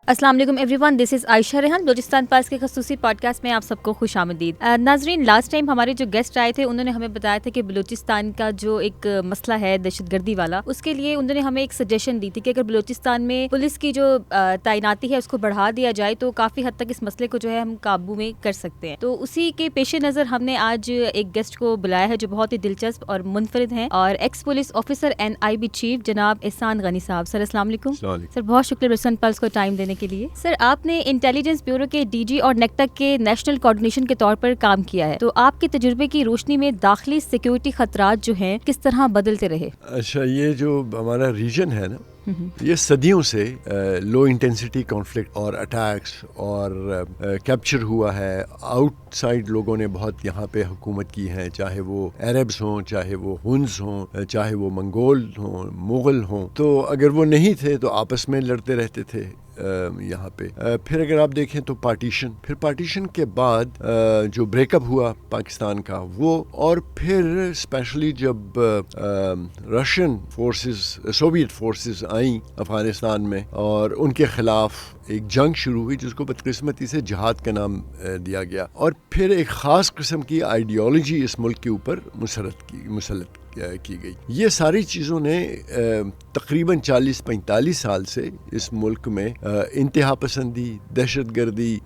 السلام علیکم every one, دس از عائشہ ریحان. بلوچستان پاس کے خصوصی پوڈ کاسٹ میں آپ سب کو خوش آمدید. ناظرین، لاسٹ ٹائم ہمارے جو گیسٹ آئے تھے انہوں نے ہمیں بتایا تھا کہ بلوچستان کا جو ایک مسئلہ ہے دہشت گردی والا، اس کے لیے انہوں نے ہمیں ایک سجیشن دی تھی کہ اگر بلوچستان میں پولیس کی جو تعیناتی ہے اس کو بڑھا دیا جائے تو کافی حد تک اس مسئلے کو جو ہے ہم قابو میں کر سکتے ہیں. تو اسی کے پیش نظر ہم نے آج ایک گیسٹ کو بلایا ہے جو بہت ہی دلچسپ اور منفرد ہیں، اور x police officer NIB chief جناب احسان غنی صاحب. سر السلام علیکم. سر بہت شکریہ بلوچستان پلس کو ٹائم دینے کے لیے. سر آپ نے انٹیلیجنس بیورو کے DG اور نیکٹک کے نیشنل کوآرڈینیشن کے طور پر کام کیا ہے، تو آپ کے تجربے کی روشنی میں داخلی سیکیورٹی خطرات جو ہیں کس طرح بدلتے رہے؟ اچھا، یہ جو ہمارا ریجن ہے نا، یہ صدیوں سے لو انٹینسٹی کانفلکٹ اور اٹیکس اور کیپچر ہوا ہے. آؤٹ سائڈ لوگوں نے بہت یہاں پہ حکومت کی ہے، چاہے وہ عربز ہوں، چاہے وہ ہنز ہوں، چاہے وہ منگول ہوں، مغل ہوں. تو اگر وہ نہیں تھے تو آپس میں لڑتے رہتے تھے یہاں پہ. پھر اگر آپ دیکھیں تو پارٹیشن کے بعد جو بریک اپ ہوا پاکستان کا وہ، اور پھر اسپیشلی جب رشین فورسز، سوویت فورسز آئیں افغانستان میں اور ان کے خلاف ایک جنگ شروع ہوئی جس کو بدقسمتی سے جہاد کا نام دیا گیا، اور پھر ایک خاص قسم کی آئیڈیالوجی اس ملک کے اوپر مسلط کی گئی. یہ ساری چیزوں نے تقریباً 40-45 سال سے اس ملک میں انتہا پسندی، دہشت گردی،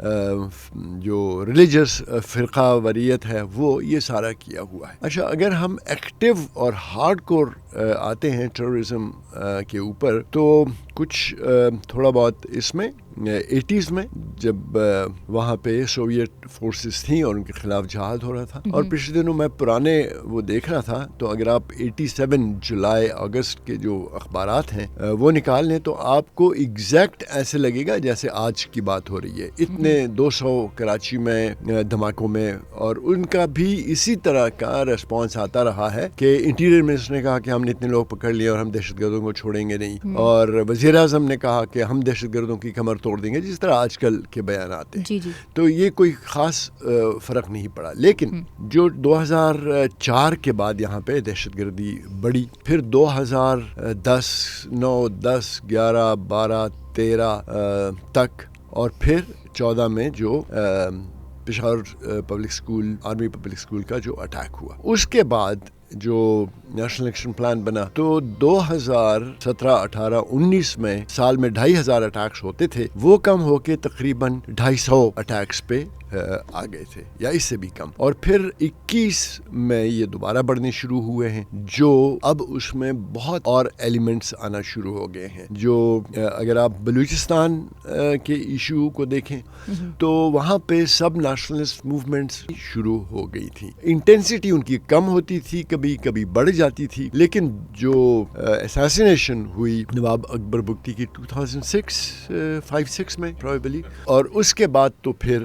جو ریلیجس فرقہ واریت ہے، وہ یہ سارا کیا ہوا ہے. اچھا، اگر ہم ایکٹیو اور ہارڈ کور آتے ہیں ٹیررزم کے اوپر، تو کچھ تھوڑا بہت اس میں 80s میں جب وہاں پہ سوویت فورسز تھیں اور ان کے خلاف جہاد ہو رہا تھا. اور پچھلے دنوں میں پرانے وہ دیکھ رہا تھا، تو اگر آپ 87 جولائی اگست کے جو اخبارات ہیں وہ نکال لیں تو آپ کو ایگزیکٹ ایسے لگے گا جیسے آج کی بات ہو رہی ہے. اتنے 200 کراچی میں دھماکوں میں، اور ان کا بھی اسی طرح کا ریسپانس آتا رہا ہے کہ انٹیریئر منسٹر نے کہا کہ ہم نے اتنے لوگ پکڑ لیے اور ہم دہشت گردوں کو چھوڑیں گے نہیں، اور وزیر اعظم نے کہا کہ ہم دہشت گردوں کی کمر توڑ دیں گے، جس طرح آج کل کے بیانات ہیں. تو یہ کوئی خاص فرق نہیں پڑا. لیکن جو 2004 کے بعد یہاں پہ دہشت گردی بڑھی، پھر 2010، 9، 10، 11، 12، 13 تک، اور پھر 14 میں جو Peshawar public school, army public school کا جو اٹیک ہوا، اس کے بعد جو نیشنل ایکشن پلان بنا، تو 2017، 18، 19 میں سال میں 2500 اٹیکس ہوتے تھے، وہ کم ہو کے تقریباً 250 اٹیکس پہ آ گئے تھے، یا اس سے بھی کم. اور پھر 21 میں یہ دوبارہ بڑھنے شروع ہوئے ہیں، جو اب اس میں بہت اور ایلیمنٹس آنا شروع ہو گئے ہیں. جو اگر آپ بلوچستان کے ایشو کو دیکھیں تو وہاں پہ سب نیشنلسٹ موومنٹس شروع ہو گئی تھی. انٹینسٹی ان کی کم ہوتی تھی، کبھی کبھی بڑھ جاتی تھی، لیکن جو اساسینیشن ہوئی نواب اکبر بگٹی کی 2006 میں پروبیبلی، اور اس کے بعد تو پھر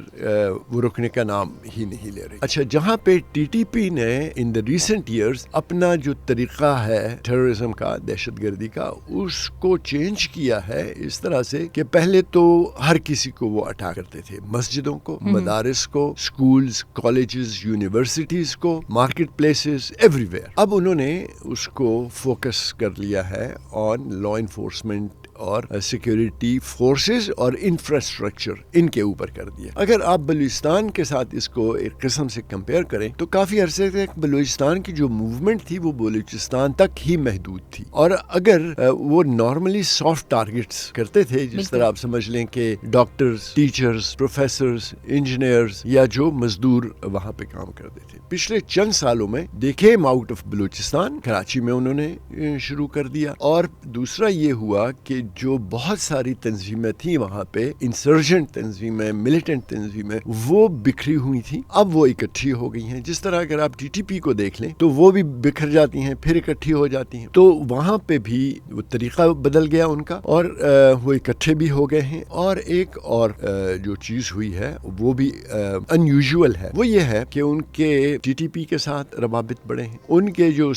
وہ رکنے کا نام ہی نہیں لے رہی. اچھا، جہاں پہ TTP نے ان دا ریسنٹ ایئرز اپنا جو طریقہ ہے ٹیررزم کا، دہشت گردی کا، اس کو چینج کیا ہے اس طرح سے کہ پہلے تو ہر کسی کو وہ اٹیک کرتے تھے، مسجدوں کو، مدارس کو، سکولز، کالجز، یونیورسٹیز کو، مارکیٹ پلیسز، ایوری ویئر. اب انہوں نے اس کو فوکس کر لیا ہے آن لا انفورسمنٹ اور سیکیورٹی فورسز اور انفراسٹرکچر، ان کے اوپر کر دیا. اگر آپ بلوچستان کے ساتھ اس کو ایک قسم سے کمپیئر کریں تو کافی عرصے تک بلوچستان کی جو موومنٹ تھی وہ بلوچستان تک ہی محدود تھی، اور اگر وہ نارملی سافٹ ٹارگٹس کرتے تھے، جس طرح آپ سمجھ لیں کہ ڈاکٹرز، ٹیچرز، پروفیسرز، انجینئرز، یا جو مزدور وہاں پہ کام کرتے تھے. پچھلے چند سالوں میں دیکھیں آؤٹ آف بلوچستان، کراچی میں انہوں نے شروع کر دیا. اور دوسرا یہ ہوا کہ جو بہت ساری تنظیمیں تھیں وہاں پہ، انسرجنٹ تنظیمیں، ملیٹنٹ تنظیمیں، وہ بکھری ہوئی تھیں، اب وہ اکٹھی ہو گئی ہیں. جس طرح اگر آپ TTP کو دیکھ لیں تو وہ بھی بکھر جاتی ہیں، پھر اکٹھی ہو جاتی ہیں. تو وہاں پہ بھی وہ طریقہ بدل گیا ان کا، اور وہ اکٹھے بھی ہو گئے ہیں. اور ایک اور جو چیز ہوئی ہے وہ بھی ان یوزول ہے، وہ یہ ہے کہ ان کے TTP کے ساتھ روابط بڑے ہیں. ان کے جو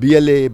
BLA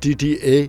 TTA,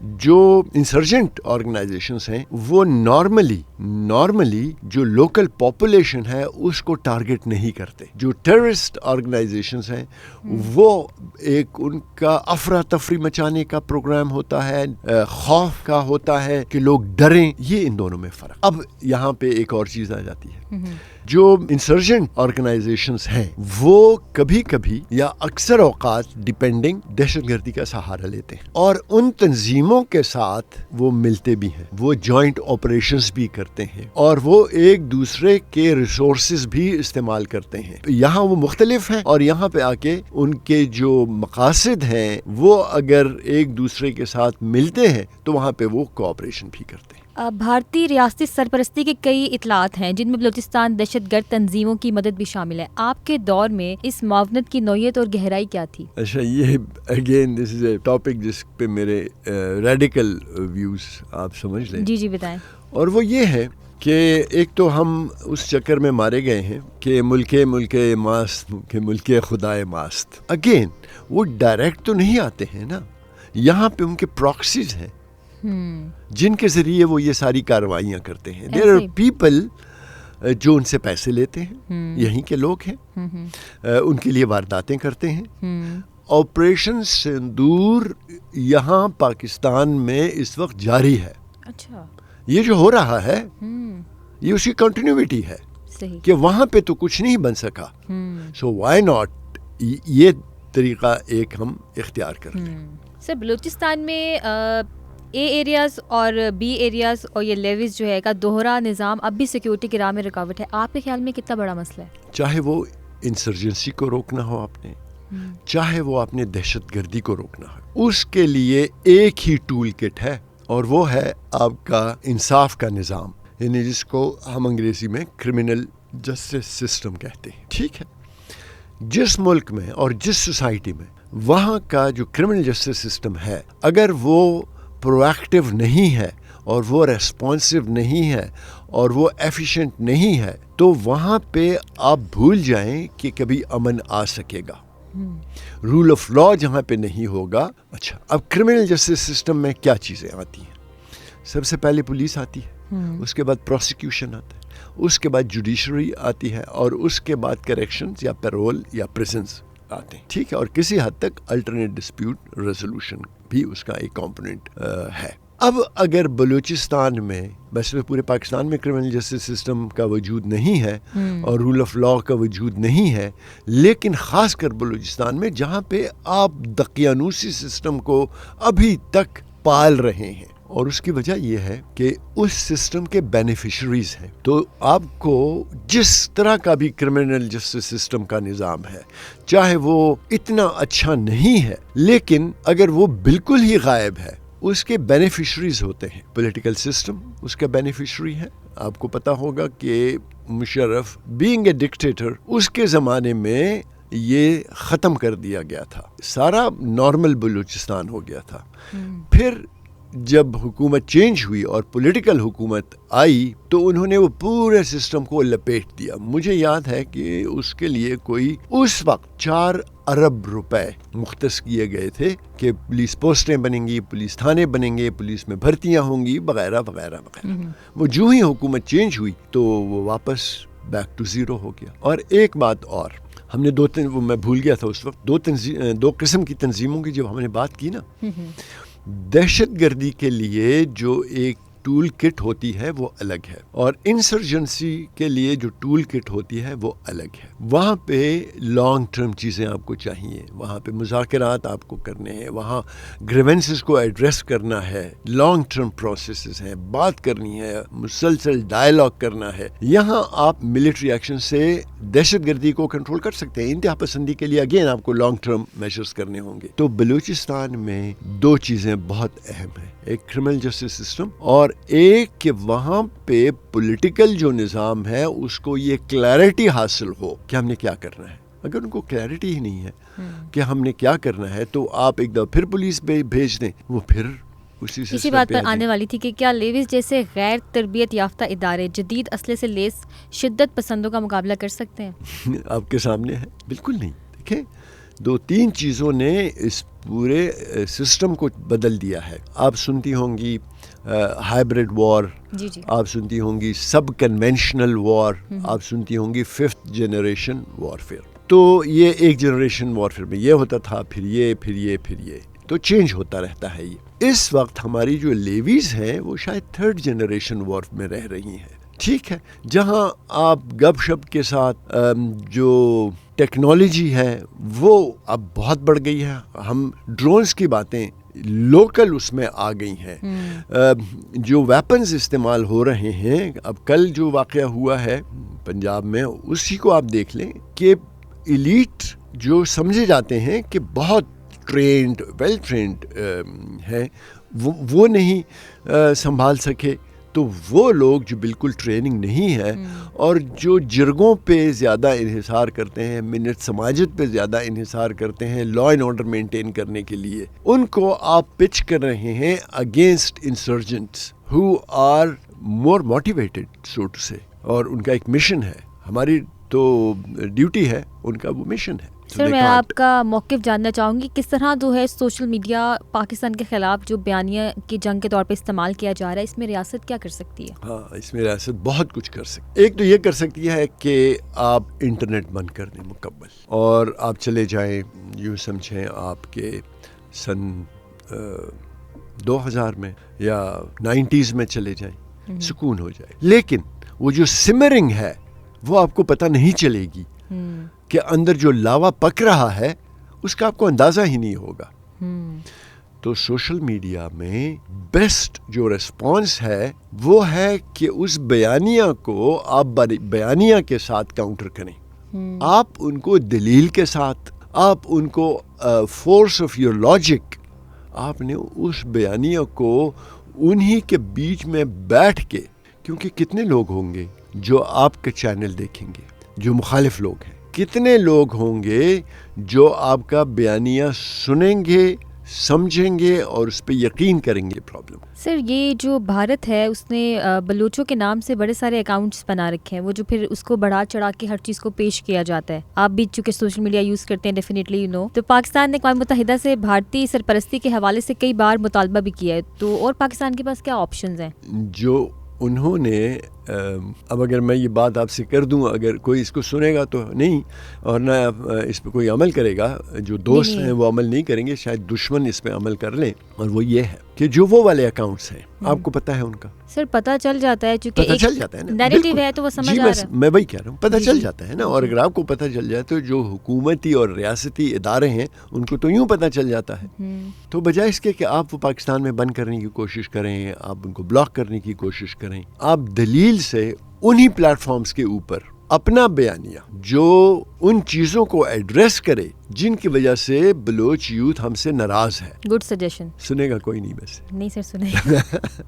جو انسرجنٹ آرگنائزیشنز ہیں وہ نارملی جو لوکل پاپولیشن ہے اس کو ٹارگٹ نہیں کرتے. جو ٹیررسٹ آرگنائزیشنز ہیں وہ ایک ان کا افراتفری مچانے کا پروگرام ہوتا ہے, خوف کا ہوتا ہے کہ لوگ ڈریں. یہ ان دونوں میں فرق. اب یہاں پہ ایک اور چیز آ جاتی ہے. جو انسرجنٹ آرگنائزیشنز ہیں وہ کبھی کبھی یا اکثر اوقات ڈیپینڈنگ دہشت گردی کا سہارا لیتے ہیں اور ان تنظیموں کے ساتھ وہ ملتے بھی ہیں, وہ جوائنٹ آپریشنز بھی کرتے ہیں اور وہ ایک دوسرے کے ریسورسز بھی استعمال کرتے ہیں. یہاں وہ مختلف ہیں اور یہاں پہ آ کے ان کے جو مقاصد ہیں وہ اگر ایک دوسرے کے ساتھ ملتے ہیں تو وہاں پہ وہ کوآپریشن بھی کرتے ہیں. بھارتی ریاستی سرپرستی کے کئی اطلاعات ہیں جن میں بلوچستان دہشت گرد تنظیموں کی مدد بھی شامل ہے. آپ کے دور میں اس معاونت کی نوعیت اور گہرائی کیا تھی؟ اچھا, یہ again this is a topic جس پہ میرے ریڈیکل ویوز آپ سمجھ لیں. جی بتائیں. اور وہ یہ ہے کہ ایک تو ہم اس چکر میں مارے گئے ہیں کہ ملک ماست کہ ملک خدائے ماست. اگین وہ ڈائریکٹ تو نہیں آتے ہیں نا, یہاں پہ ان کے پراکسیز ہیں جن کے ذریعے وہ یہ ساری کارروائیاں کرتے ہیں. دیر آر پیپل جو ان سے پیسے لیتے ہیں, یہیں کے لوگ ہیں, ان کے لیے وارداتیں کرتے ہیں. آپریشن سندور یہاں پاکستان میں اس وقت جاری ہے. اچھا, یہ جو ہو رہا ہے یہ اسی کنٹینیوٹی ہے کہ وہاں پہ تو کچھ نہیں بن سکا, سو وائی ناٹ یہ طریقہ ایک ہم اختیار کر لیں. سر, بلوچستان میں اے ایریاز اور بی ایریاز اور یہ لیویز جو ہے کا دوہرا نظام اب بھی سیکیورٹی کی راہ میں رکاوٹ ہے. آپ کے خیال میں کتنا بڑا مسئلہ ہے؟ چاہے وہ انسرجنسی کو روکنا ہو آپ نے, چاہے وہ آپ نے دہشت گردی کو روکنا ہو, اس کے لیے ایک ہی ٹول کٹ ہے اور وہ ہے آپ کا انصاف کا نظام, یعنی جس کو ہم انگریزی میں کرمنل جسٹس سسٹم کہتے ہیں. ٹھیک ہے, جس ملک میں اور جس سوسائٹی میں وہاں کا جو کرمنل جسٹس سسٹم ہے اگر وہ پرو ایکٹیو نہیں ہے اور وہ ریسپانسو نہیں ہے اور وہ ایفیشینٹ نہیں ہے تو وہاں پہ آپ بھول جائیں کہ کبھی امن آ سکے گا. رول آف لا جہاں پہ نہیں ہوگا. اچھا, اب کرمنل جسٹس سسٹم میں کیا چیزیں آتی ہیں؟ سب سے پہلے پولیس آتی ہے, اس کے بعد پروسیکیوشن آتا ہے, اس کے بعد جوڈیشری آتی ہے اور اس کے بعد کریکشنز یا پیرول یا پریزنز آتے ہیں. ٹھیک ہے, اور کسی حد تک الٹرنیٹ ڈسپیوٹ ریزولوشن بھی اس کا ایک کمپوننٹ ہے. اب اگر بلوچستان میں, ویسے پورے پاکستان میں کرمنل جسٹس سسٹم کا وجود نہیں ہے اور رول آف لا کا وجود نہیں ہے, لیکن خاص کر بلوچستان میں جہاں پہ آپ دقیانوسی سسٹم کو ابھی تک پال رہے ہیں, اور اس کی وجہ یہ ہے کہ اس سسٹم کے بینیفیشریز ہیں. تو آپ کو جس طرح کا بھی کرمنل جسٹس سسٹم کا نظام ہے, چاہے وہ اتنا اچھا نہیں ہے لیکن اگر وہ بالکل ہی غائب ہے, اس کے بینیفیشریز ہوتے ہیں. پولیٹیکل سسٹم اس کا بینیفیشری ہے. آپ کو پتا ہوگا کہ مشرف بینگ اے ڈکٹیٹر اس کے زمانے میں یہ ختم کر دیا گیا تھا, سارا نارمل بلوچستان ہو گیا تھا. پھر جب حکومت چینج ہوئی اور پولیٹیکل حکومت آئی تو انہوں نے وہ پورے سسٹم کو لپیٹ دیا. مجھے یاد ہے کہ اس کے لیے کوئی اس وقت 4 ارب روپے مختص کیے گئے تھے کہ پولیس پوسٹیں بنیں گی, پولیس تھانے بنیں گے, پولیس میں بھرتیاں ہوں گی, وغیرہ وغیرہ وغیرہ. وہ جو ہی حکومت چینج ہوئی تو وہ واپس بیک ٹو زیرو ہو گیا. اور ایک بات اور, ہم نے وہ میں بھول گیا تھا اس وقت, 2 قسم کی تنظیموں کی جب ہم نے بات کی نا, دہشت گردی کے لیے جو ایک ٹول کٹ ہوتی ہے وہ الگ ہے اور انسرجنسی کے لیے جو ٹول کٹ ہوتی ہے وہ الگ ہے. وہاں پہ لانگ ٹرم چیزیں آپ کو چاہیے, وہاں پہ مذاکرات آپ کو کرنے ہیں, وہاں گریونسز کو ایڈریس کرنا ہے, لانگ ٹرم پروسیسز ہیں, بات کرنی ہے, مسلسل ڈائلاگ کرنا ہے. یہاں آپ ملٹری ایکشن سے دہشت گردی کو کنٹرول کر سکتے ہیں. انتہا پسندی کے لیے اگین آپ کو لانگ ٹرم میجرز کرنے ہوں گے. تو بلوچستان میں 2 چیزیں بہت اہم ہیں, ایک کرمنل جسٹس سسٹم اور ایک کہ وہاں پہ پولیٹیکل جو نظام ہے اس کو یہ کلیئرٹی حاصل ہو کہ ہم نے کیا کرنا ہے. اگر ان کو کلیئرٹی ہی نہیں ہے کہ ہم نے کیا کرنا ہے تو آپ ایک دفعہ پھر پولیس بھیج دیں, وہ پھر اسی بات پر آنے والی تھی کہ کیا لیویز جیسے غیر تربیت یافتہ ادارے جدید اسلحے سے لیس شدت پسندوں کا مقابلہ کر سکتے ہیں؟ آپ کے سامنے ہے, بالکل نہیں. دیکھیں 2-3 چیزوں نے اس پورے سسٹم کو بدل دیا ہے. آپ سنتی ہوں گی ہائبرڈ وار, آپ سنتی ہوں گی سب کنونشنل وار, آپ سنتی ہوں گی 5th جنریشن وارفیئر. تو یہ ایک جنریشن وارفیئر میں یہ ہوتا تھا, پھر یہ تو چینج ہوتا رہتا ہے. یہ اس وقت ہماری جو لیویز ہیں وہ شاید 3rd جنریشن وار میں رہ رہی ہیں. ٹھیک ہے, جہاں آپ گپ شپ کے ساتھ جو ٹیکنالوجی ہے وہ اب بہت بڑھ گئی ہے. ہم ڈرونز کی باتیں لوکل اس میں آ گئی ہیں. جو ویپنز استعمال ہو رہے ہیں, اب کل جو واقعہ ہوا ہے پنجاب میں, اسی کو آپ دیکھ لیں کہ ایلیٹ جو سمجھے جاتے ہیں کہ بہت ٹرینڈ ویل ٹرینڈ ہیں, وہ نہیں سنبھال سکے. تو وہ لوگ جو بالکل ٹریننگ نہیں ہے اور جو جرگوں پہ زیادہ انحصار کرتے ہیں, منٹ سماجت پہ زیادہ انحصار کرتے ہیں لا اینڈ آرڈر مینٹین کرنے کے لیے, ان کو آپ پچ کر رہے ہیں against insurgents you are more motivated so to سے, اور ان کا ایک مشن ہے. ہماری تو ڈیوٹی ہے, ان کا وہ مشن ہے. سر میں آپ کا موقف جاننا چاہوں گی, کس طرح جو ہے سوشل میڈیا پاکستان کے خلاف جو بیانیہ کی جنگ کے طور پہ استعمال کیا جا رہا ہے, اس میں ریاست کیا کر سکتی ہے؟ ہاں, اس میں ریاست بہت کچھ کر سکتی ہے. ایک تو یہ کر سکتی ہے کہ آپ انٹرنیٹ بند کر دیں مکمل, اور آپ چلے جائیں, یوں سمجھیں آپ کے سن 2000 میں یا 90s میں چلے جائیں, سکون ہو جائے. لیکن وہ جو سمرنگ ہے وہ آپ کو پتہ نہیں چلے گی کہ اندر جو لاوا پک رہا ہے اس کا آپ کو اندازہ ہی نہیں ہوگا. تو سوشل میڈیا میں بیسٹ جو ریسپانس ہے وہ ہے کہ اس بیانیہ کو آپ بیانیہ کے ساتھ کاؤنٹر کریں. آپ ان کو دلیل کے ساتھ, آپ ان کو فورس آف یور لاجک, آپ نے اس بیانیہ کو انہی کے بیچ میں بیٹھ کے, کیونکہ کتنے لوگ ہوں گے جو آپ کا چینل دیکھیں گے جو مخالف لوگ ہیں, کتنے لوگ ہوں گے جو آپ کا بیانیہ سنیں گے, سمجھیں گے اور اس پہ یقین کریں گے. پرابلم سر یہ جو بھارت ہے اس نے بلوچوں کے نام سے بڑے سارے اکاؤنٹس بنا رکھے ہیں, وہ جو پھر اس کو بڑھا چڑھا کے ہر چیز کو پیش کیا جاتا ہے. آپ بھی چونکہ سوشل میڈیا یوز کرتے ہیں ڈیفینیٹلی یو نو, تو پاکستان نے اقوام متحدہ سے بھارتی سرپرستی کے حوالے سے کئی بار مطالبہ بھی کیا ہے, تو اور پاکستان کے پاس کیا آپشنز ہیں؟ جو انہوں نے اب اگر میں یہ بات آپ سے کر دوں, اگر کوئی اس کو سنے گا تو نہیں, اور نہ اس پہ کوئی عمل کرے گا, جو دوست ہیں وہ عمل نہیں کریں گے, شاید دشمن اس پہ عمل کر لیں. اور وہ یہ ہے کہ جو وہ والے اکاؤنٹس ہیں آپ کو پتہ ہے ان کا, سر پتہ چل جاتا ہے چونکہ پتہ چل جاتا ہے نا, نیریٹیو ہے تو وہ سمجھ آ رہا ہے. میں وہی کہہ رہا ہوں, پتہ چل جاتا ہے نا. اور اگر آپ کو پتہ چل جائے تو جو حکومتی اور ریاستی ادارے ہیں ان کو تو یوں پتہ چل جاتا ہے. تو بجائے اس کے کہ آپ وہ پاکستان میں بند کرنے کی کوشش کریں, آپ ان کو بلاک کرنے کی کوشش کریں, آپ دلیل سے انہی پلیٹ فارمز کے اوپر اپنا بیانیہ جو ان چیزوں کو ایڈریس کرے جن کی وجہ سے بلوچ یوتھ ہم سے ناراض ہے. Good suggestion. سنے گا کوئی نہیں ویسے؟ نہیں سر سنے.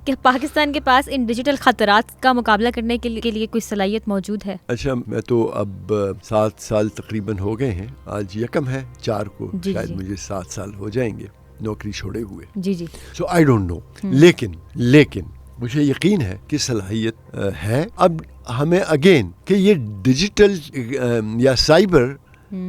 کہ پاکستان کے پاس ان ڈیجیٹل خطرات کا مقابلہ کرنے کے لیے کوئی صلاحیت موجود ہے؟ اچھا, میں تو اب 7 سال تقریباً ہو گئے ہیں, آج یکم ہے 4 کو, شاید مجھے 7 سال ہو جائیں گے نوکری چھوڑے ہوئے. جی جی. سو آئی ڈونٹ نو, لیکن مجھے یقین ہے کہ صلاحیت ہے. اب ہمیں اگین کہ یہ ڈیجیٹل یا سائبر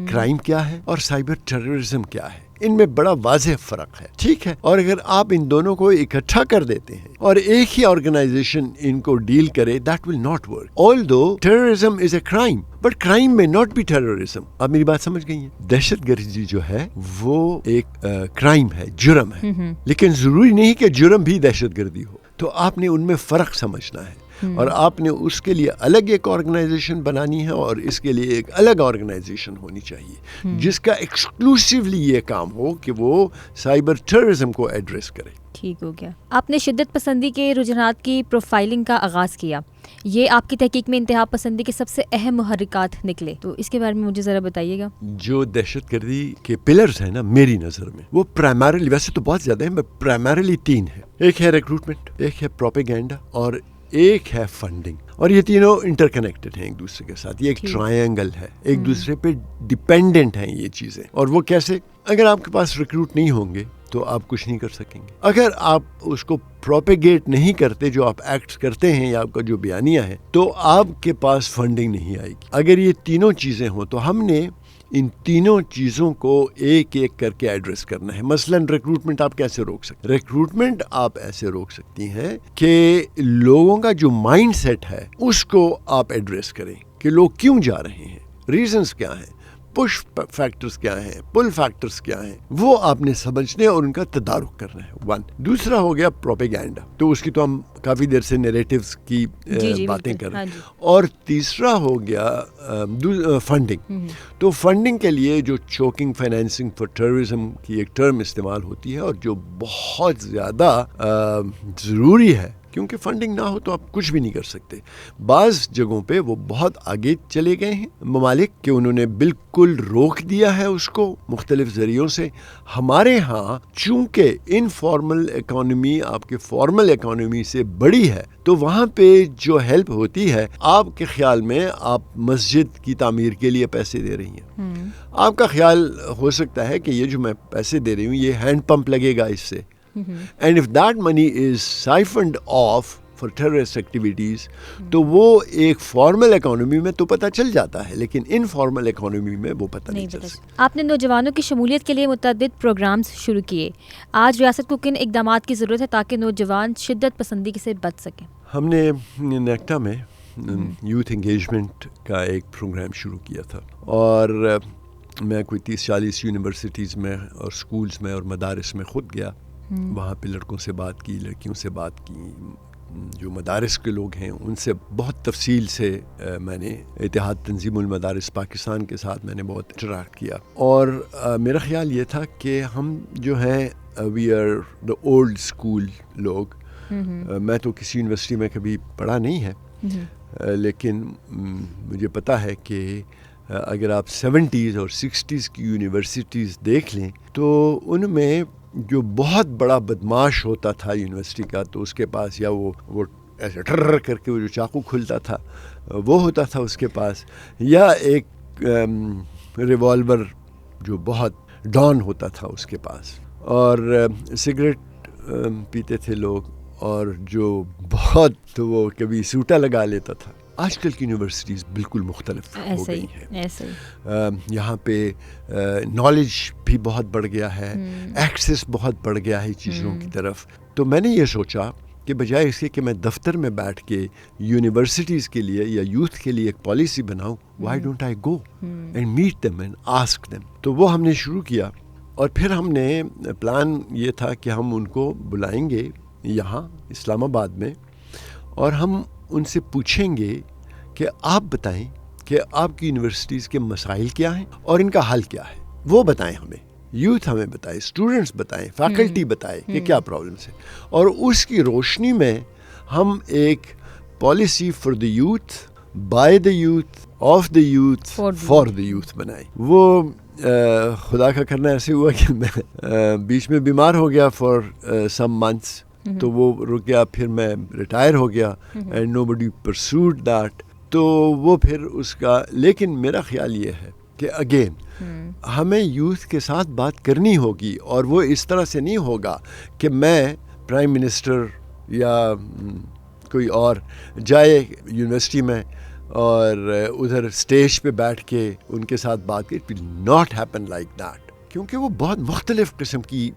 کرائم کیا ہے اور سائبر ٹیررزم کیا ہے, ان میں بڑا واضح فرق ہے. ٹھیک ہے, اور اگر آپ ان دونوں کو اکٹھا کر دیتے ہیں اور ایک ہی آرگنائزیشن ان کو ڈیل کرے, that will not work. although terrorism is a crime but crime may not be terrorism. آپ میری بات سمجھ گئی ہیں؟ دہشت گردی جو ہے وہ ایک کرائم ہے, جرم ہے, لیکن ضروری نہیں کہ جرم بھی دہشت گردی ہو. تو آپ نے ان میں فرق سمجھنا ہے, اور آپ نے اس کے لیے الگ ایک آرگنائزیشن بنانی ہے اور اس کے لیے ایک الگ آرگنائزیشن ہونی چاہیے جس کا ایکسکلوسیولی یہ کام ہو کہ وہ سائبر ٹیررزم کو ایڈریس کرے. ٹھیک ہو گیا. آپ نے شدت پسندی کے رجحانات کی پروفائلنگ کا آغاز کیا, یہ آپ کی تحقیق میں انتہا پسندی کے سب سے اہم محرکات نکلے, تو اس کے بارے میں مجھے ذرا بتائیے گا. جو دہشت گردی کے پلرز ہیں نا میری نظر میں, وہ پرائمریلی, ویسے تو بہت زیادہ ہیں, پرائمریلی 3 ہیں. ایک ہے ریکروٹمنٹ, ایک ہے پروپیگینڈا, اور ایک ہے فنڈنگ. اور یہ تینوں انٹر کنیکٹڈ ہیں ایک دوسرے کے ساتھ. یہ ایک ٹرائنگل ہے, ایک دوسرے پہ ڈیپینڈنٹ ہیں یہ چیزیں. اور وہ کیسے؟ اگر آپ کے پاس ریکروٹ نہیں ہوں گے تو آپ کچھ نہیں کر سکیں گے. اگر آپ اس کو پروپیگیٹ نہیں کرتے جو آپ ایکٹس کرتے ہیں یا آپ کا جو بیانیہ ہے, تو آپ کے پاس فنڈنگ نہیں آئے گی. اگر یہ تینوں چیزیں ہوں تو ہم نے ان تینوں چیزوں کو ایک ایک کر کے ایڈریس کرنا ہے. مثلاً ریکروٹمنٹ آپ کیسے روک سکتے ہیں؟ ریکروٹمنٹ آپ ایسے روک سکتی ہیں کہ لوگوں کا جو مائنڈ سیٹ ہے اس کو آپ ایڈریس کریں کہ لوگ کیوں جا رہے ہیں, ریزنز کیا ہیں, پش فیکٹرز کیا ہیں, پل فیکٹرز کیا ہیں, وہ آپ نے سمجھنے اور ان کا تدارک کرنا ہے. ون. دوسرا ہو گیا پروپیگینڈا, تو اس کی تو ہم کافی دیر سے نیریٹیوز کی باتیں کر رہے ہیں. اور تیسرا ہو گیا فنڈنگ. تو فنڈنگ کے لیے جو چوکنگ فائنینسنگ فار ٹیررزم کی ایک ٹرم استعمال ہوتی ہے اور جو بہت زیادہ ضروری ہے, کیونکہ فنڈنگ نہ ہو تو آپ کچھ بھی نہیں کر سکتے. بعض جگہوں پہ وہ بہت آگے چلے گئے ہیں ممالک کہ انہوں نے بالکل روک دیا ہے اس کو مختلف ذریعوں سے. ہمارے ہاں چونکہ انفارمل اکانومی آپ کے فارمل اکانومی سے بڑی ہے, تو وہاں پہ جو ہیلپ ہوتی ہے, آپ کے خیال میں آپ مسجد کی تعمیر کے لیے پیسے دے رہی ہیں, آپ کا خیال ہو سکتا ہے کہ یہ جو میں پیسے دے رہی ہوں یہ ہینڈ پمپ لگے گا اس سے. And if that money is siphoned off for terrorist activities, تو وہ ایک فارمل اکانومی میں تو پتہ چل جاتا ہے, لیکن انفارمل اکانومی میں وہ پتہ نہیں چل سکتا. آپ نے نوجوانوں کی شمولیت کے لیے متعدد پروگرامز شروع کیے. آج ریاست کو کن اقدامات کی ضرورت ہے تاکہ نوجوان شدت پسندی سے بچ سکیں؟ ہم نے نیکٹا میں یوتھ انگیجمنٹ کا ایک پروگرام شروع کیا تھا, اور میں کوئی 30-40 یونیورسٹیز میں اور سکولز میں اور مدارس میں خود گیا. وہاں پہ لڑکوں سے بات کی, لڑکیوں سے بات کی, جو مدارس کے لوگ ہیں ان سے بہت تفصیل سے میں نے اتحاد تنظیم المدارس پاکستان کے ساتھ میں نے بہت انٹریکٹ کیا. اور میرا خیال یہ تھا کہ ہم جو ہیں we are the old school لوگ. میں تو کسی یونیورسٹی میں کبھی پڑھا نہیں ہے, لیکن مجھے پتہ ہے کہ اگر آپ 70s اور 60s کی یونیورسٹیز دیکھ لیں تو ان میں جو بہت بڑا بدماش ہوتا تھا یونیورسٹی کا, تو اس کے پاس یا وہ ایسے ٹرر کر کے وہ جو چاقو کھلتا تھا وہ ہوتا تھا اس کے پاس, یا ایک ریوالور جو بہت ڈان ہوتا تھا اس کے پاس, اور سگریٹ پیتے تھے لوگ, اور جو بہت وہ کبھی سوٹا لگا لیتا تھا. آج کل کی یونیورسٹیز بالکل مختلف ہو گئی ہیں. یہاں پہ نالج بھی بہت بڑھ گیا ہے, ایکسیس بہت بڑھ گیا ہے چیزوں کی طرف. تو میں نے یہ سوچا کہ بجائے اس کے کہ میں دفتر میں بیٹھ کے یونیورسٹیز کے لیے یا یوتھ کے لیے ایک پالیسی بناؤں, why don't I go and meet them and ask them. تو وہ ہم نے شروع کیا, اور پھر ہم نے پلان یہ تھا کہ ہم ان کو بلائیں گے یہاں اسلام آباد میں, اور ہم ان سے پوچھیں گے کہ آپ بتائیں کہ آپ کی یونیورسٹیز کے مسائل کیا ہیں اور ان کا حل کیا ہے. وہ بتائیں ہمیں, یوتھ ہمیں بتائے, اسٹوڈنٹس بتائیں, فیکلٹی بتائے کہ کیا پرابلمس ہیں, اور اس کی روشنی میں ہم ایک policy for the youth, by the youth, of the youth, for the youth بنائیں. وہ خدا کا کرنا ایسے ہوا کہ میں بیچ میں بیمار ہو گیا فار سم منتھس, تو وہ رک گیا, پھر میں ریٹائر ہو گیا, and nobody persuaded that. تو وہ پھر اس کا, لیکن میرا خیال یہ ہے کہ اگین ہمیں یوتھ کے ساتھ بات کرنی ہوگی, اور وہ اس طرح سے نہیں ہوگا کہ میں پرائم منسٹر یا کوئی اور جائے یونیورسٹی میں اور ادھر اسٹیج پہ بیٹھ کے ان کے ساتھ بات کرے. It will not happen like that, کیونکہ وہ بہت مختلف قسم کی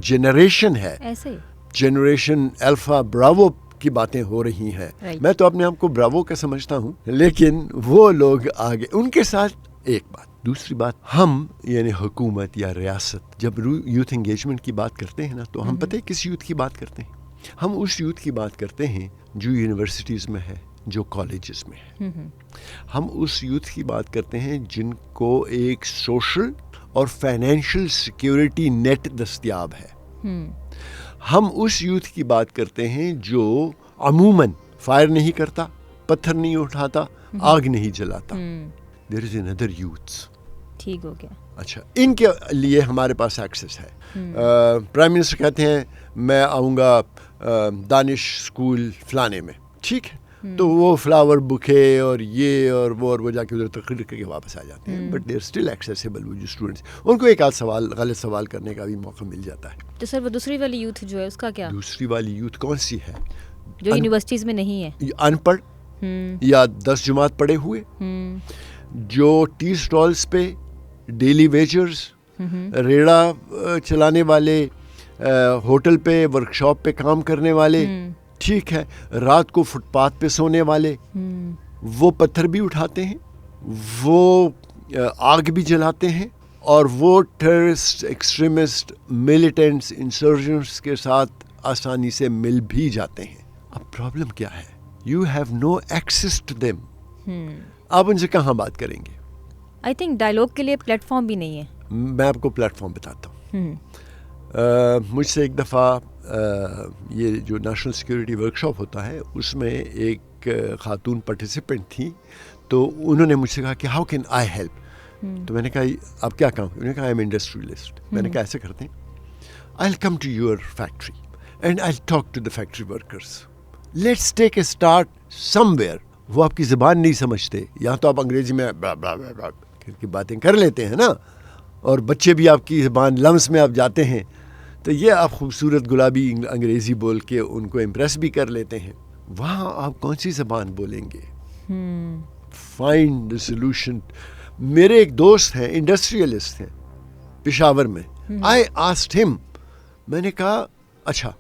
جنریشن ہے. ایسے جنریشن الفا براوو کی باتیں ہو رہی ہیں. میں تو اپنے آپ کو براوو کا سمجھتا ہوں, لیکن وہ لوگ آگے ان کے ساتھ. ایک بات. دوسری بات, ہم یعنی حکومت یا ریاست جب یوتھ انگیجمنٹ کی بات کرتے ہیں نا, تو ہم پتہ ہے کس یوتھ کی بات کرتے ہیں؟ ہم اس یوتھ کی بات کرتے ہیں جو یونیورسٹیز میں ہے, جو کالجز میں ہے. ہم اس یوتھ کی بات کرتے ہیں جن کو ایک سوشل اور فائنینشیل سیکیورٹی نیٹ دستیاب ہے. ہم اس یوتھ کی بات کرتے ہیں جو عموماً فائر نہیں کرتا, پتھر نہیں اٹھاتا, آگ نہیں جلاتا. دیر از another youths. ٹھیک ہو گیا. اچھا, ان کے لیے ہمارے پاس ایکسیس ہے. پرائم منسٹر کہتے ہیں میں آؤں گا دانش اسکول فلانے میں, ٹھیک ہے, تو وہ فلاور بکے اور یہ اور وہ جا کے ادھر تقریر کر کے واپس آ جاتے ہیں. But they are still accessible. وہ جو اسٹوڈنٹس, ان کو ایک آدھ غلط سوال کرنے کا بھی موقع مل جاتا ہے. تو سر وہ دوسری والی یوتھ جو ہے اس کا کیا؟ دوسری والی یوتھ کون سی ہے؟ جو یونیورسٹیز میں نہیں ہے, ان پڑھ یا 10 جماعت پڑھے ہوئے, جو ٹی اسٹالز پہ ڈیلی ویجرز, ریڑا چلانے والے, ہوٹل پہ ورکشاپ پہ کام کرنے والے, ٹھیک ہے, رات کو فٹ پاتھ پہ سونے والے, وہ پتھر بھی اٹھاتے ہیں, وہ آگ بھی جلاتے ہیں, اور وہ ٹیررسٹ, ایکسٹریمسٹ, ملیٹنٹس, انسرجنٹس کے ساتھ آسانی سے مل بھی جاتے ہیں. اب پرابلم کیا ہے؟ You have no access to them. آپ ان سے کہاں بات کریں گے؟ آئی تھنک ڈائلاگ کے لیے پلیٹ فارم بھی نہیں ہے. میں آپ کو پلیٹ فارم بتاتا ہوں. مجھ سے ایک دفعہ یہ جو نیشنل سیکورٹی ورک شاپ ہوتا ہے اس میں ایک خاتون پارٹیسپینٹ تھی, تو انہوں نے مجھ سے کہا کہ ہاؤ کین آئی ہیلپ. تو میں نے کہا آپ کیا کام؟ انہوں نے کہا آئی ایم انڈسٹریلسٹ. میں نے کہا ایسے کرتے ہیں, I will come to your factory and I will talk to the factory workers. Let's take a start somewhere. وہ آپ کی زبان نہیں سمجھتے, یہاں تو آپ انگریزی میں کی باتیں کر لیتے ہیں نا, اور بچے بھی آپ کی زبان لمس میں آپ جاتے ہیں, تو یہ آپ خوبصورت گلابی انگریزی بول کے ان کو امپریس بھی کر لیتے ہیں. وہاں آپ کون سی زبان بولیں گے؟ Find the solution. میرے ایک دوست ہیں, انڈسٹریلسٹ ہیں پشاور میں. آئی آسکڈ ہم, میں نے کہا اچھا,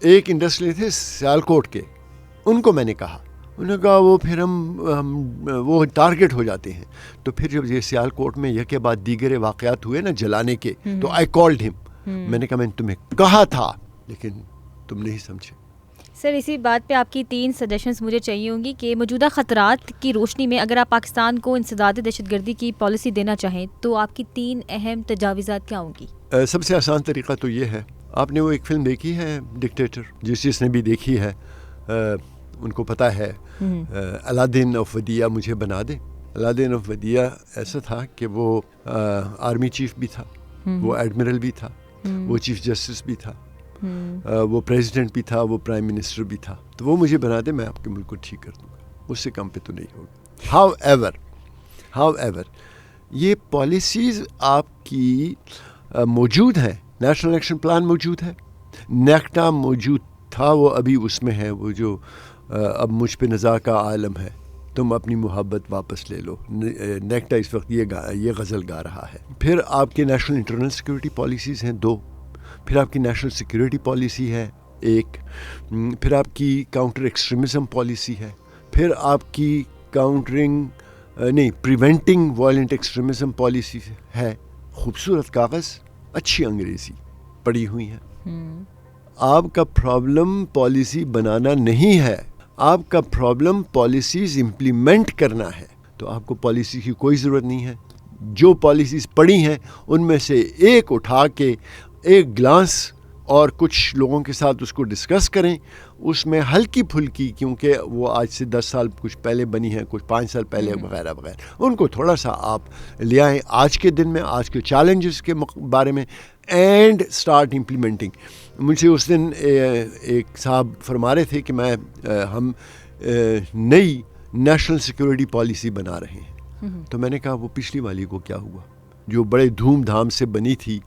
ایک انڈسٹریلسٹ تھے سیالکوٹ کے, ان کو میں نے کہا, انہوں نے کہا وہ پھر ہم وہ ٹارگٹ ہو جاتے ہیں. تو پھر جب یہ سیالکوٹ میں یہ کے بعد دیگر واقعات ہوئے نا جلانے کے, تو آئی کالڈ ہم. میں نے کہا میں نے تمہیں کہا تھا لیکن تم نہیں سمجھے. سر اسی بات پہ آپ کی 3 سجیشنز مجھے چاہیے ہوں گی کہ موجودہ خطرات کی روشنی میں اگر آپ پاکستان کو انسداد دہشت گردی کی پالیسی دینا چاہیں تو آپ کی 3 اہم تجاویزات کیا ہوں گی؟ سب سے آسان طریقہ تو یہ ہے, آپ نے وہ ایک فلم دیکھی ہے ڈکٹیٹر, جس نے بھی دیکھی ہے ان کو پتہ ہے, الادین آف ودیا مجھے بنا دے. الادین آف ودیا ایسا تھا کہ وہ آرمی چیف بھی تھا, وہ ایڈمرل بھی تھا, وہ چیف جسٹس بھی تھا, وہ پریزیڈنٹ بھی تھا, وہ پرائم منسٹر بھی تھا. تو وہ مجھے بنا دے, میں آپ کے ملک کو ٹھیک کر دوں گا. اس سے کم پہ تو نہیں ہوگا. ہاؤ ایور یہ پالیسیز آپ کی موجود ہیں. نیشنل ایکشن پلان موجود ہے, نیکٹا موجود تھا, وہ ابھی اس میں ہے, وہ جو اب مجھ پہ نزاع کا عالم ہے, تم اپنی محبت واپس لے لو. نیکٹا اس وقت یہ غزل گا رہا ہے. پھر آپ کے نیشنل انٹرنل سیکورٹی پالیسیز ہیں 2. پھر آپ کی نیشنل سیکورٹی پالیسی ہے 1. پھر آپ کی کاؤنٹر ایکسٹریمزم پالیسی ہے. پھر آپ کی پریونٹنگ وائلنٹ ایکسٹریمزم پالیسی ہے. خوبصورت کاغذ, اچھی انگریزی پڑھی ہوئی ہے. آپ کا پرابلم پالیسی بنانا نہیں ہے, آپ کا پرابلم پالیسیز امپلیمنٹ کرنا ہے. تو آپ کو پالیسی کی کوئی ضرورت نہیں ہے. جو پالیسیز پڑھی ہیں ان میں سے ایک اٹھا کے ایک گلاس اور کچھ لوگوں کے ساتھ اس کو ڈسکس کریں. اس میں ہلکی پھلکی, کیونکہ وہ آج سے 10 سال کچھ پہلے بنی ہیں, کچھ 5 سال پہلے وغیرہ وغیرہ, ان کو تھوڑا سا آپ لے آئیں آج کے دن میں, آج کے چیلنجز کے بارے میں, اینڈ اسٹارٹ امپلیمنٹنگ. مجھے اس دن ایک صاحب فرما رہے تھے کہ ہم نئی نیشنل سیکورٹی پالیسی بنا رہے ہیں. تو میں نے کہا وہ پچھلی والی کو کیا ہوا جو بڑے دھوم دھام سے بنی تھی؟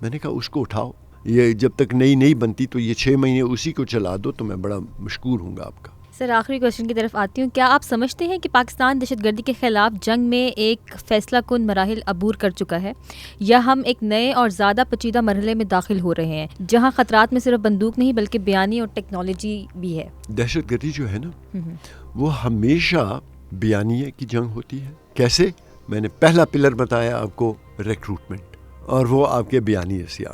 میں نے کہا اس کو اٹھاؤ, یہ جب تک نئی بنتی تو یہ 6 مہینے اسی کو چلا دو, تو میں بڑا مشکور ہوں گا آپ کا. سر آخری کوشچن کی طرف آتی ہوں. کیا آپ سمجھتے ہیں کہ پاکستان دہشت گردی کے خلاف جنگ میں ایک فیصلہ کن مراحل عبور کر چکا ہے, یا ہم ایک نئے اور زیادہ پیچیدہ مرحلے میں داخل ہو رہے ہیں جہاں خطرات میں صرف بندوق نہیں بلکہ بیانی اور ٹیکنالوجی بھی ہے؟ دہشت گردی جو ہے نا وہ ہمیشہ بیانیے کی جنگ ہوتی ہے. کیسے؟ میں نے پہلا پلر بتایا آپ کو, ریکروٹمنٹ, اور وہ آپ کے بیانیے سے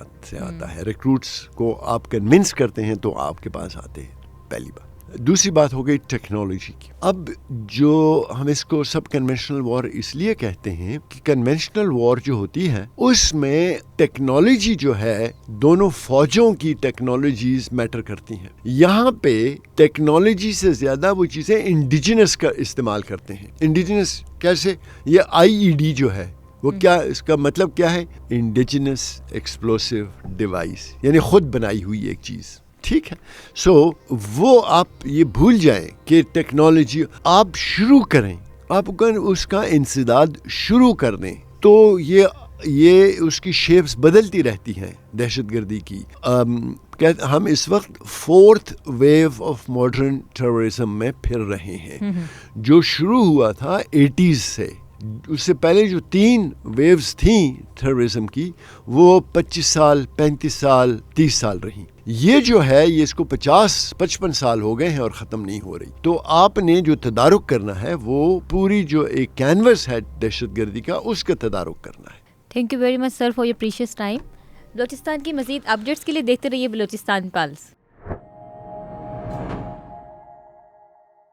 آتا ہے. ریکروٹس کو آپ کنونس کرتے ہیں تو آپ کے پاس آتے ہیں, پہلی بات. دوسری بات ہو گئی ٹیکنالوجی کی. اب جو ہم اس کو سب کنونشنل وار اس لیے کہتے ہیں کہ کنونشنل وار جو ہوتی ہے اس میں ٹیکنالوجی جو ہے, دونوں فوجوں کی ٹیکنالوجیز میٹر کرتی ہیں. یہاں پہ ٹیکنالوجی سے زیادہ وہ چیزیں انڈیجنس کا استعمال کرتے ہیں. انڈیجنس کیسے؟ یہ IED جو ہے وہ کیا, اس کا مطلب کیا ہے؟ انڈیجنس ایکسپلوسیو ڈیوائس, یعنی خود بنائی ہوئی ایک چیز. ٹھیک ہے, سو وہ آپ یہ بھول جائیں کہ ٹیکنالوجی آپ شروع کریں, آپ اس کا انسداد شروع کر دیں تو یہ اس کی شیپس بدلتی رہتی ہیں دہشت گردی کی. ہم اس وقت 4th view of modern terrorism میں پھر رہے ہیں, جو شروع ہوا تھا 80s سے, اس سے پہلے جو 3 ویوز تھیں ٹیررزم کی وہ 25 سال 35 سال 30 سال رہیں. یہ جو ہے یہ اس کو 50-55 سال ہو گئے ہیں اور ختم نہیں ہو رہی. تو آپ نے جو تدارک کرنا ہے وہ پوری جو ایک کینوس ہے دہشت گردی کا اس کا تدارک کرنا ہے. Thank you very much sir for your precious time. Balochistan کی مزید اپڈیٹس کے لیے دیکھتے رہیے بلوچستان پلس.